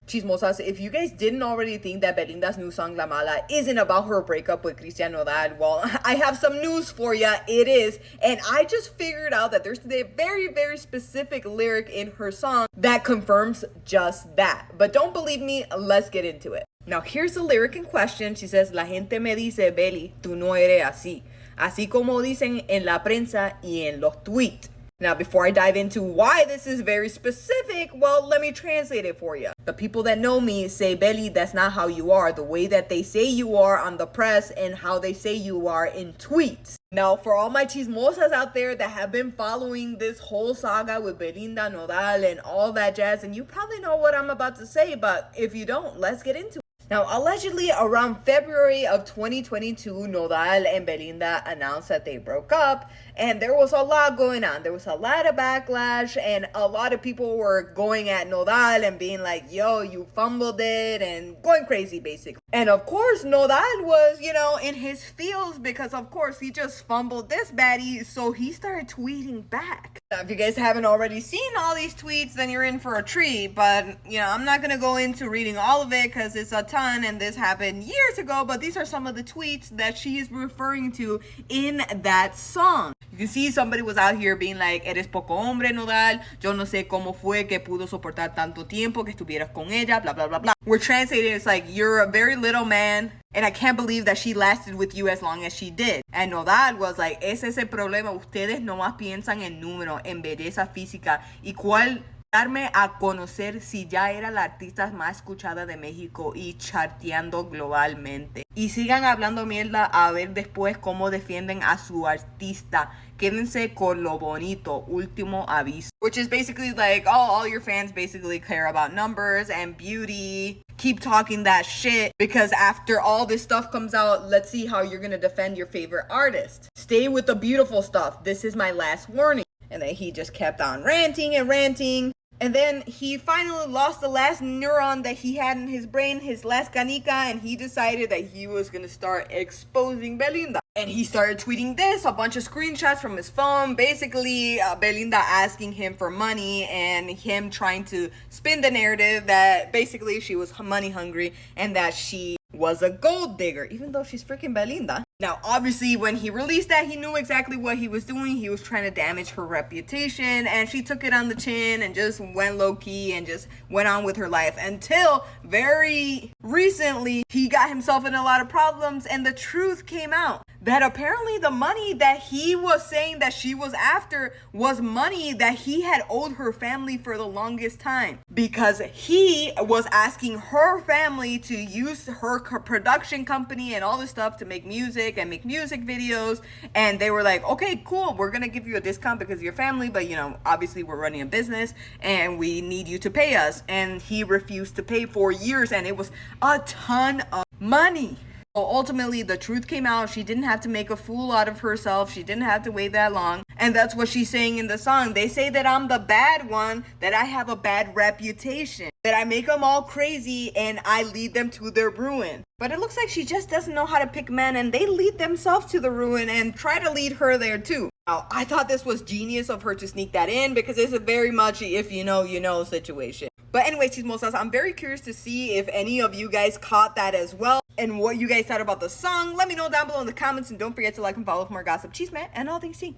Chismosas, if you guys didn't already think that Belinda's new song La Mala isn't about her breakup with Christian Nodal, well, I have some news for ya. It is. And I just figured out that there's a very, very specific lyric in her song that confirms just that. But don't believe me, let's get into it. Now, here's the lyric in question. She says, La gente me dice, Beli, tú no eres así. Así como dicen en la prensa y en los tweets. Now, before I dive into why this is very specific, well, let me translate it for you. The people that know me say, Beli, that's not how you are. The way that they say you are on the press and how they say you are in tweets. Now, for all my chismosas out there that have been following this whole saga with Belinda, Nodal, and all that jazz, and you probably know what I'm about to say, but if you don't, let's get into it. Now, allegedly around February of 2022, Nodal and Belinda announced that they broke up, and there was a lot going on. There was a lot of backlash, and a lot of people were going at Nodal and being like, yo, you fumbled it, and going crazy, basically. And of course, Nodal was, in his feels because, of course, he just fumbled this baddie, so he started tweeting back. Now, if you guys haven't already seen all these tweets, then you're in for a treat, but, I'm not going to go into reading all of it because it's a ton, and this happened years ago, but these are some of the tweets that she is referring to in that song. You can see somebody was out here being like, eres poco hombre, Nodal, yo no sé cómo fue que pudo soportar tanto tiempo que estuvieras con ella, blah, blah, blah, blah. We're translating, it's like, you're a very little man, and I can't believe that she lasted with you as long as she did. And Nodal was like, ese es el problema, ustedes nomás piensan en número, en belleza física, y cuál darme a conocer si ya era la artista más escuchada de México y charteando globalmente. Y sigan hablando mierda a ver después cómo defienden a su artista. Quédense con lo bonito, último aviso. Which is basically like, oh, all your fans basically care about numbers and beauty. Keep talking that shit because after all this stuff comes out, let's see how you're gonna defend your favorite artist. Stay with the beautiful stuff. This is my last warning. And then he just kept on ranting and ranting. And then he finally lost the last neuron that he had in his brain, his last canica, and he decided that he was going to start exposing Belinda. And he started tweeting this, a bunch of screenshots from his phone, basically Belinda asking him for money and him trying to spin the narrative that basically she was money hungry and that she was a gold digger, even though she's freaking Belinda. Now, obviously, when he released that, he knew exactly what he was doing. He was trying to damage her reputation, and she took it on the chin and just went low-key and just went on with her life until very recently, he got himself in a lot of problems, and the truth came out that apparently the money that he was saying that she was after was money that he had owed her family for the longest time because he was asking her family to use her production company and all this stuff to make music and make music videos, and they were like, okay, cool, we're gonna give you a discount because of your family, but obviously we're running a business and we need you to pay us. And he refused to pay for years, and it was a ton of money. So ultimately, the truth came out. She didn't have to make a fool out of herself. She didn't have to wait that long. And that's what she's saying in the song. They say that I'm the bad one, that I have a bad reputation, that I make them all crazy and I lead them to their ruin. But it looks like she just doesn't know how to pick men, and they lead themselves to the ruin and try to lead her there too. Now, I thought this was genius of her to sneak that in because it's a very much if you know situation. But anyway, chismosas, I'm very curious to see if any of you guys caught that as well and what you guys thought about the song. Let me know down below in the comments, and don't forget to like and follow for more gossip, chisme, and all things tea.